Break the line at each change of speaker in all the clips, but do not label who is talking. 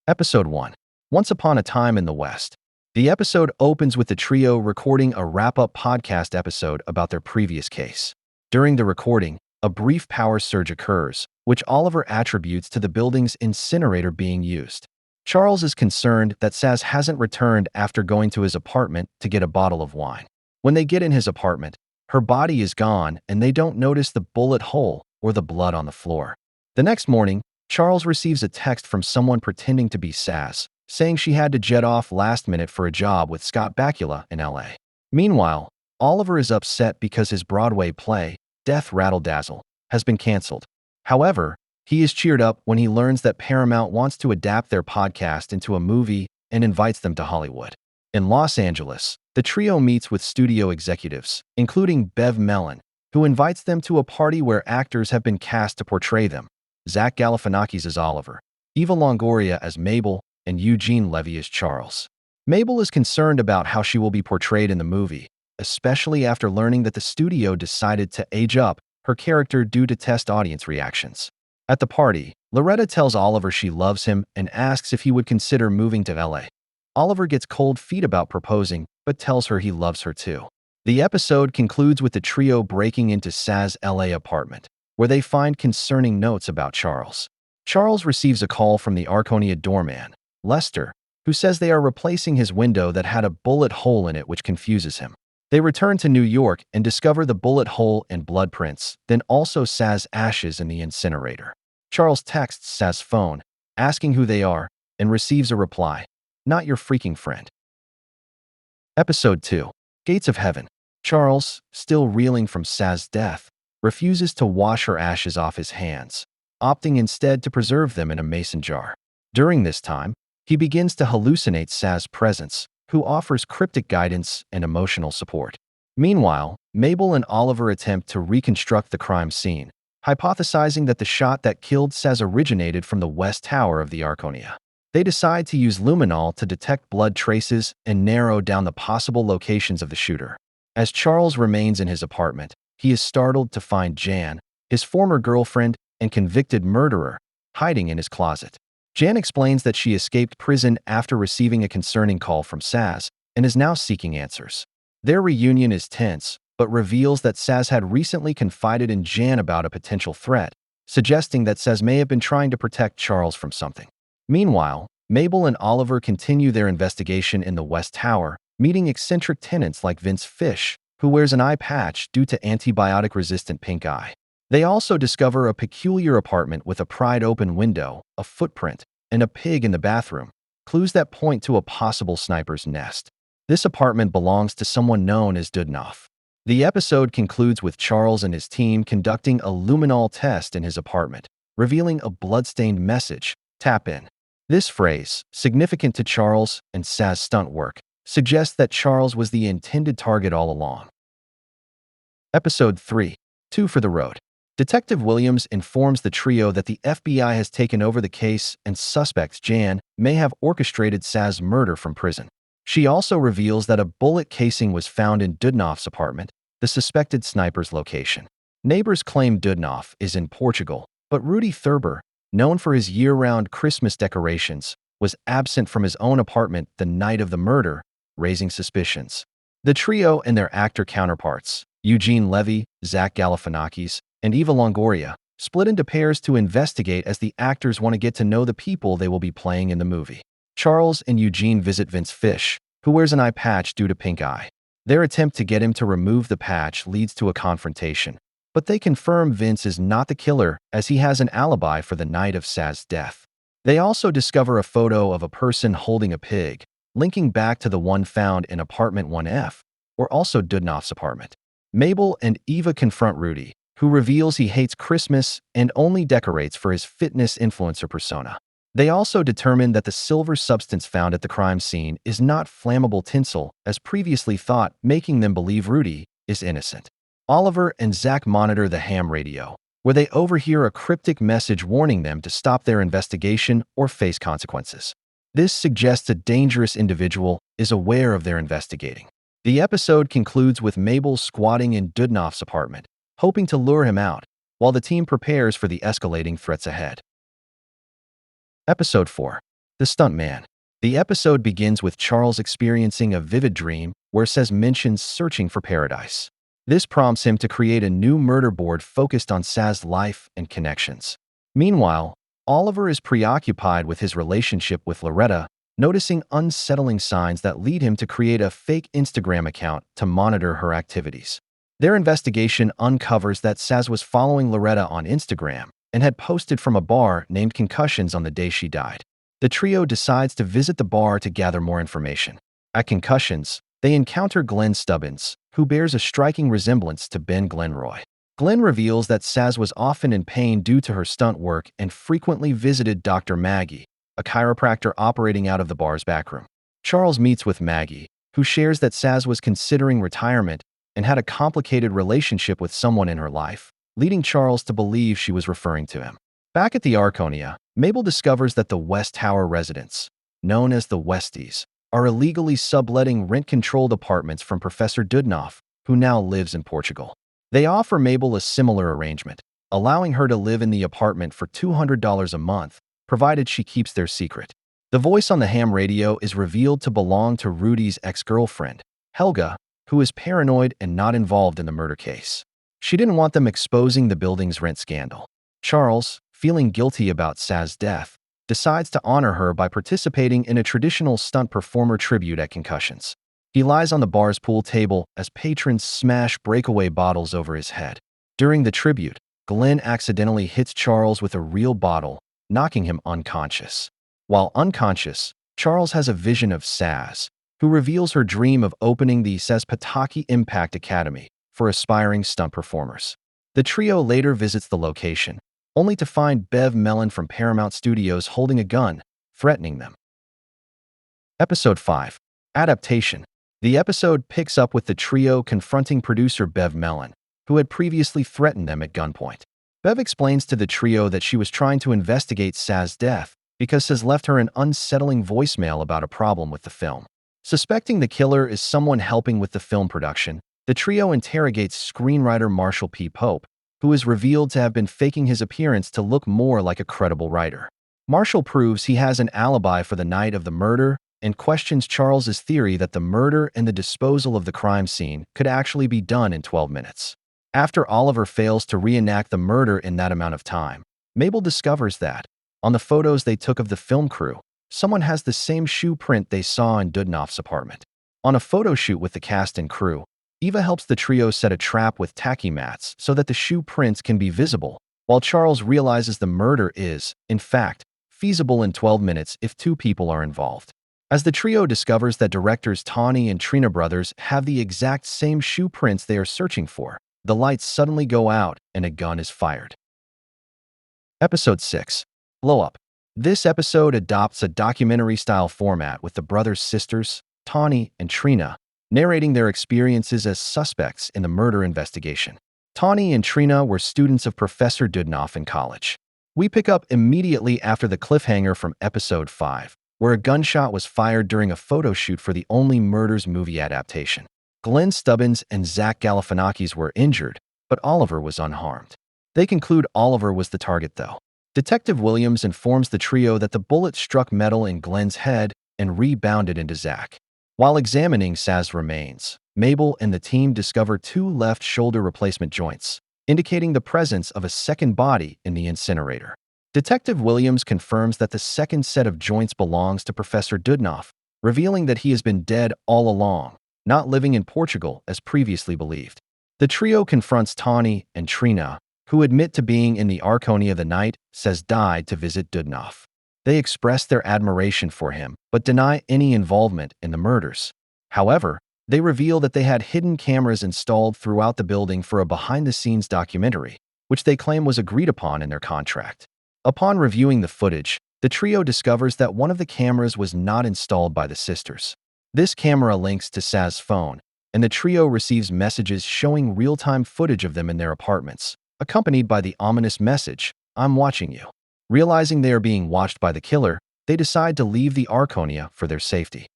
Episode 1. Once Upon a Time in the West. The episode opens with the trio recording a wrap-up podcast episode about their previous case. During the recording, a brief power surge occurs, which Oliver attributes to the building's incinerator being used. Charles is concerned that Saz hasn't returned after going to his apartment to get a bottle of wine. When they get in his apartment, her body is gone and they don't notice the bullet hole or the blood on the floor. The next morning, Charles receives a text from someone pretending to be Saz, saying she had to jet off last minute for a job with Scott Bakula in LA. Meanwhile, Oliver is upset because his Broadway play, Death Rattle Dazzle, has been canceled. However, he is cheered up when he learns that Paramount wants to adapt their podcast into a movie and invites them to Hollywood. In Los Angeles, the trio meets with studio executives, including Bev Mellon, who invites them to a party where actors have been cast to portray them. Zach Galifianakis as Oliver, Eva Longoria as Mabel, and Eugene Levy as Charles. Mabel is concerned about how she will be portrayed in the movie, especially after learning that the studio decided to age up her character due to test audience reactions. At the party, Loretta tells Oliver she loves him and asks if he would consider moving to LA. Oliver gets cold feet about proposing, but tells her he loves her too. The episode concludes with the trio breaking into Saz's LA apartment, where they find concerning notes about Charles. Charles receives a call from the Arconia doorman, Lester, who says they are replacing his window that had a bullet hole in it, which confuses him. They return to New York and discover the bullet hole and blood prints, then also Saz's ashes in the incinerator. Charles texts Saz's phone, asking who they are, and receives a reply, "Not your freaking friend." Episode 2. Gates of Heaven. Charles, still reeling from Saz's death, refuses to wash her ashes off his hands, opting instead to preserve them in a mason jar. During this time, he begins to hallucinate Saz's presence, who offers cryptic guidance and emotional support. Meanwhile, Mabel and Oliver attempt to reconstruct the crime scene, hypothesizing that the shot that killed Saz originated from the West Tower of the Arconia. They decide to use luminol to detect blood traces and narrow down the possible locations of the shooter. As Charles remains in his apartment, he is startled to find Jan, his former girlfriend and convicted murderer, hiding in his closet. Jan explains that she escaped prison after receiving a concerning call from Saz and is now seeking answers. Their reunion is tense, but reveals that Saz had recently confided in Jan about a potential threat, suggesting that Saz may have been trying to protect Charles from something. Meanwhile, Mabel and Oliver continue their investigation in the West Tower, meeting eccentric tenants like Vince Fish, who wears an eye patch due to antibiotic-resistant pink eye. They also discover a peculiar apartment with a pried-open window, a footprint, and a pig in the bathroom, clues that point to a possible sniper's nest. This apartment belongs to someone known as Dudnoff. The episode concludes with Charles and his team conducting a luminol test in his apartment, revealing a bloodstained message, "Tap in." This phrase, significant to Charles and Saz's stunt work, suggests that Charles was the intended target all along. Episode 3. Two for the Road. Detective Williams informs the trio that the FBI has taken over the case and suspects Jan may have orchestrated Saz's murder from prison. She also reveals that a bullet casing was found in Dudnoff's apartment, the suspected sniper's location. Neighbors claim Dudnoff is in Portugal, but Rudy Thurber, known for his year-round Christmas decorations, was absent from his own apartment the night of the murder, raising suspicions. The trio and their actor counterparts, Eugene Levy, Zach Galifianakis, and Eva Longoria, split into pairs to investigate as the actors want to get to know the people they will be playing in the movie. Charles and Eugene visit Vince Fish, who wears an eye patch due to pink eye. Their attempt to get him to remove the patch leads to a confrontation, but they confirm Vince is not the killer as he has an alibi for the night of Saz's death. They also discover a photo of a person holding a pig, linking back to the one found in apartment 1F, or also Dudnoff's apartment. Mabel and Eva confront Rudy, who reveals he hates Christmas and only decorates for his fitness influencer persona. They also determine that the silver substance found at the crime scene is not flammable tinsel, as previously thought, making them believe Rudy is innocent. Oliver and Zach monitor the ham radio, where they overhear a cryptic message warning them to stop their investigation or face consequences. This suggests a dangerous individual is aware of their investigating. The episode concludes with Mabel squatting in Dudnoff's apartment, hoping to lure him out, while the team prepares for the escalating threats ahead. Episode 4. The Stunt Man. The episode begins with Charles experiencing a vivid dream where Saz mentions searching for paradise. This prompts him to create a new murder board focused on Saz's life and connections. Meanwhile, Oliver is preoccupied with his relationship with Loretta, noticing unsettling signs that lead him to create a fake Instagram account to monitor her activities. Their investigation uncovers that Saz was following Loretta on Instagram and had posted from a bar named Concussions on the day she died. The trio decides to visit the bar to gather more information. At Concussions, they encounter Glenn Stubbins, who bears a striking resemblance to Ben Glenroy. Glenn reveals that Saz was often in pain due to her stunt work and frequently visited Dr. Maggie, a chiropractor operating out of the bar's backroom. Charles meets with Maggie, who shares that Saz was considering retirement and had a complicated relationship with someone in her life, leading Charles to believe she was referring to him. Back at the Arconia, Mabel discovers that the West Tower residents, known as the Westies, are illegally subletting rent-controlled apartments from Professor Dudnoff, who now lives in Portugal. They offer Mabel a similar arrangement, allowing her to live in the apartment for $200 a month, provided she keeps their secret. The voice on the ham radio is revealed to belong to Rudy's ex-girlfriend, Helga, who is paranoid and not involved in the murder case. She didn't want them exposing the building's rent scandal. Charles, feeling guilty about Saz's death, decides to honor her by participating in a traditional stunt performer tribute at Concussions. He lies on the bar's pool table as patrons smash breakaway bottles over his head. During the tribute, Glenn accidentally hits Charles with a real bottle, knocking him unconscious. While unconscious, Charles has a vision of Saz, who reveals her dream of opening the Saz Pataki Impact Academy for aspiring stunt performers. The trio later visits the location, only to find Bev Mellon from Paramount Studios holding a gun, threatening them. Episode 5. Adaptation. The episode picks up with the trio confronting producer Bev Mellon, who had previously threatened them at gunpoint. Bev explains to the trio that she was trying to investigate Saz's death because Saz left her an unsettling voicemail about a problem with the film. Suspecting the killer is someone helping with the film production, the trio interrogates screenwriter Marshall P. Pope, who is revealed to have been faking his appearance to look more like a credible writer. Marshall proves he has an alibi for the night of the murder and questions Charles's theory that the murder and the disposal of the crime scene could actually be done in 12 minutes. After Oliver fails to reenact the murder in that amount of time, Mabel discovers that, on the photos they took of the film crew, someone has the same shoe print they saw in Dudnoff's apartment. On a photo shoot with the cast and crew, Eva helps the trio set a trap with tacky mats so that the shoe prints can be visible, while Charles realizes the murder is, in fact, feasible in 12 minutes if two people are involved. As the trio discovers that directors Tawny and Trina brothers have the exact same shoe prints they are searching for, the lights suddenly go out and a gun is fired. Episode 6. Blow Up. This episode adopts a documentary-style format with the brothers' sisters, Tawny and Trina, narrating their experiences as suspects in the murder investigation. Tawny and Trina were students of Professor Dudnoff in college. We pick up immediately after the cliffhanger from Episode 5, where a gunshot was fired during a photo shoot for the Only Murders movie adaptation. Glenn Stubbins and Zach Galifianakis were injured, but Oliver was unharmed. They conclude Oliver was the target, though. Detective Williams informs the trio that the bullet struck metal in Glenn's head and rebounded into Zach. While examining Saz's remains, Mabel and the team discover 2 left shoulder replacement joints, indicating the presence of a second body in the incinerator. Detective Williams confirms that the second set of joints belongs to Professor Dudnoff, revealing that he has been dead all along, not living in Portugal as previously believed. The trio confronts Tawny and Trina, who admit to being in the Arconia the night Saz died to visit Dudnoff. They express their admiration for him, but deny any involvement in the murders. However, they reveal that they had hidden cameras installed throughout the building for a behind-the-scenes documentary, which they claim was agreed upon in their contract. Upon reviewing the footage, the trio discovers that one of the cameras was not installed by the sisters. This camera links to Saz's phone, and the trio receives messages showing real-time footage of them in their apartments, accompanied by the ominous message, "I'm watching you." Realizing they are being watched by the killer, they decide to leave the Arconia for their safety.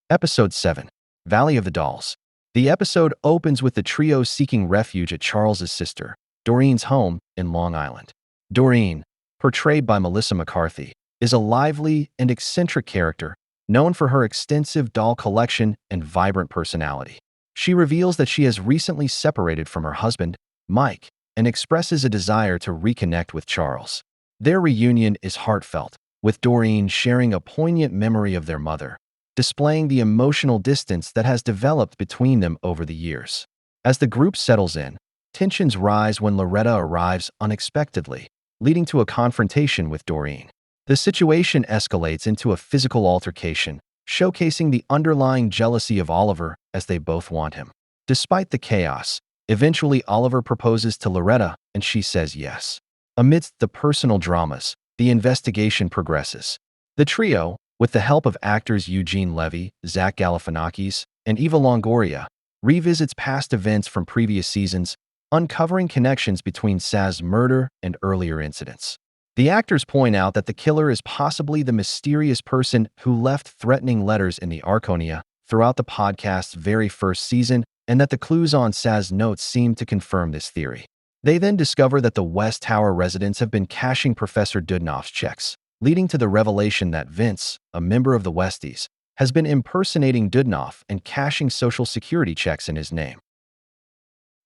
Episode 7. Valley of the Dolls. The episode opens with the trio seeking refuge at Charles's sister, Doreen's home in Long Island. Doreen, portrayed by Melissa McCarthy, is a lively and eccentric character, known for her extensive doll collection and vibrant personality. She reveals that she has recently separated from her husband, Mike, and expresses a desire to reconnect with Charles. Their reunion is heartfelt, with Doreen sharing a poignant memory of their mother, displaying the emotional distance that has developed between them over the years. As the group settles in, tensions rise when Loretta arrives unexpectedly, leading to a confrontation with Doreen. The situation escalates into a physical altercation, showcasing the underlying jealousy of Oliver as they both want him. Despite the chaos, eventually Oliver proposes to Loretta and she says yes. Amidst the personal dramas, the investigation progresses. The trio, with the help of actors Eugene Levy, Zach Galifianakis, and Eva Longoria, revisits past events from previous seasons, uncovering connections between Saz's murder and earlier incidents. The actors point out that the killer is possibly the mysterious person who left threatening letters in the Arconia throughout the podcast's very first season, and that the clues on Saz's notes seem to confirm this theory. They then discover that the West Tower residents have been cashing Professor Dudnoff's checks, leading to the revelation that Vince, a member of the Westies, has been impersonating Dudnoff and cashing Social Security checks in his name.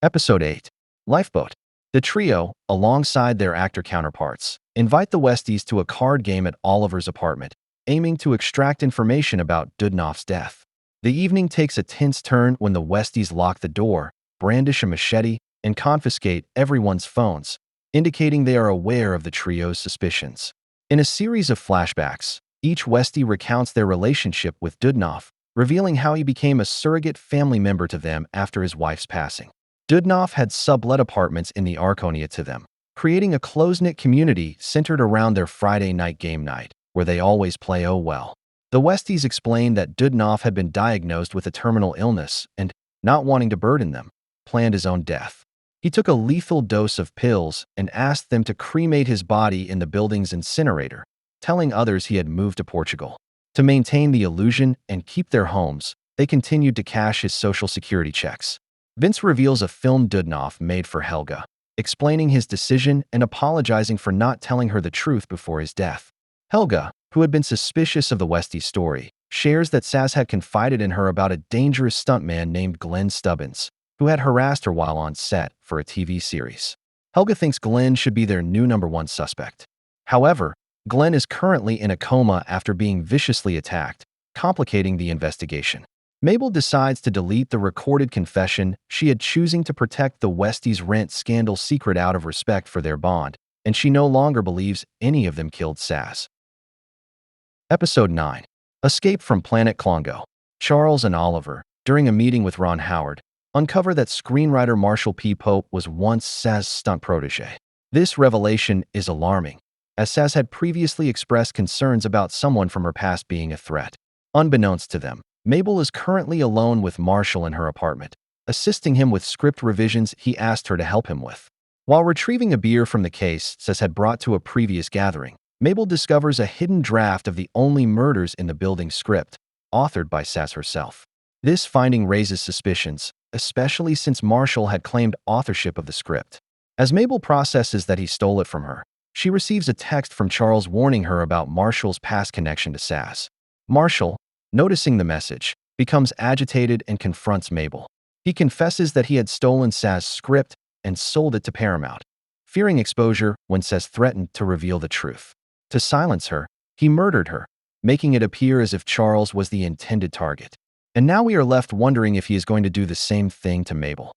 Episode 8. Lifeboat. The trio, alongside their actor counterparts, invite the Westies to a card game at Oliver's apartment, aiming to extract information about Dudnoff's death. The evening takes a tense turn when the Westies lock the door, brandish a machete, and confiscate everyone's phones, indicating they are aware of the trio's suspicions. In a series of flashbacks, each Westie recounts their relationship with Dudnoff, revealing how he became a surrogate family member to them after his wife's passing. Dudnoff had sublet apartments in the Arconia to them, creating a close-knit community centered around their Friday night game night, where they always play oh well. The Westies explained that Dudnoff had been diagnosed with a terminal illness and, not wanting to burden them, planned his own death. He took a lethal dose of pills and asked them to cremate his body in the building's incinerator, telling others he had moved to Portugal. To maintain the illusion and keep their homes, they continued to cash his Social Security checks. Vince reveals a film Dudnoff made for Helga, explaining his decision and apologizing for not telling her the truth before his death. Helga, who had been suspicious of the Westie's story, shares that Saz had confided in her about a dangerous stuntman named Glenn Stubbins, who had harassed her while on set for a TV series. Helga thinks Glenn should be their new #1 suspect. However, Glenn is currently in a coma after being viciously attacked, complicating the investigation. Mabel decides to delete the recorded confession she had, choosing to protect the Westies' rent scandal secret out of respect for their bond, and she no longer believes any of them killed Saz. Episode 9. Escape from Planet Kongo. Charles and Oliver, during a meeting with Ron Howard, uncover that screenwriter Marshall P. Pope was once Saz's stunt protege. This revelation is alarming, as Saz had previously expressed concerns about someone from her past being a threat. Unbeknownst to them, Mabel is currently alone with Marshall in her apartment, assisting him with script revisions he asked her to help him with. While retrieving a beer from the case Saz had brought to a previous gathering, Mabel discovers a hidden draft of the only murders in the building's script, authored by Saz herself. This finding raises suspicions, especially since Marshall had claimed authorship of the script. As Mabel processes that he stole it from her, she receives a text from Charles warning her about Marshall's past connection to Saz. Marshall, noticing the message, becomes agitated and confronts Mabel. He confesses that he had stolen Saz's script and sold it to Paramount, fearing exposure when Saz threatened to reveal the truth. To silence her, he murdered her, making it appear as if Charles was the intended target. And now we are left wondering if he is going to do the same thing to Mabel.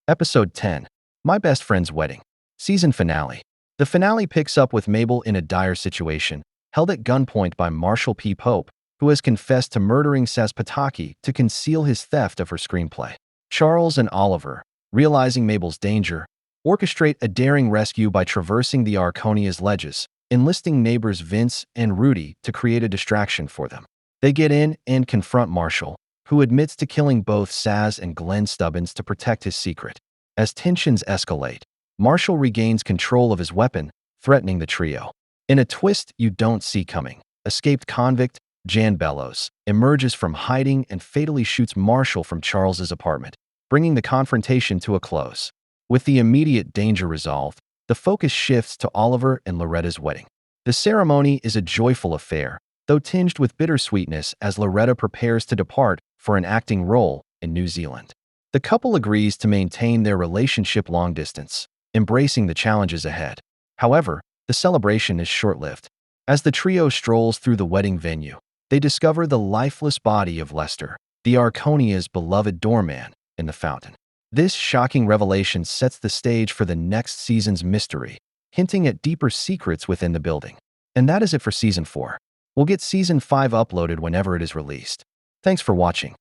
Episode 10. My Best Friend's Wedding. Season Finale. The finale picks up with Mabel in a dire situation, held at gunpoint by Marshall P. Pope, who has confessed to murdering Saz Pataki to conceal his theft of her screenplay. Charles and Oliver, realizing Mabel's danger, orchestrate a daring rescue by traversing the Arconia's ledges, enlisting neighbors Vince and Rudy to create a distraction for them. They get in and confront Marshall, who admits to killing both Saz and Glenn Stubbins to protect his secret. As tensions escalate, Marshall regains control of his weapon, threatening the trio. In a twist you don't see coming, escaped convict Jan Bellows emerges from hiding and fatally shoots Marshall from Charles's apartment, bringing the confrontation to a close. With the immediate danger resolved, the focus shifts to Oliver and Loretta's wedding. The ceremony is a joyful affair, though tinged with bittersweetness as Loretta prepares to depart for an acting role in New Zealand. The couple agrees to maintain their relationship long distance, embracing the challenges ahead. However, the celebration is short-lived. As the trio strolls through the wedding venue, they discover the lifeless body of Lester, the Arconia's beloved doorman, in the fountain. This shocking revelation sets the stage for the next season's mystery, hinting at deeper secrets within the building. And that is it for Season 4. We'll get Season 5 uploaded whenever it is released. Thanks for watching.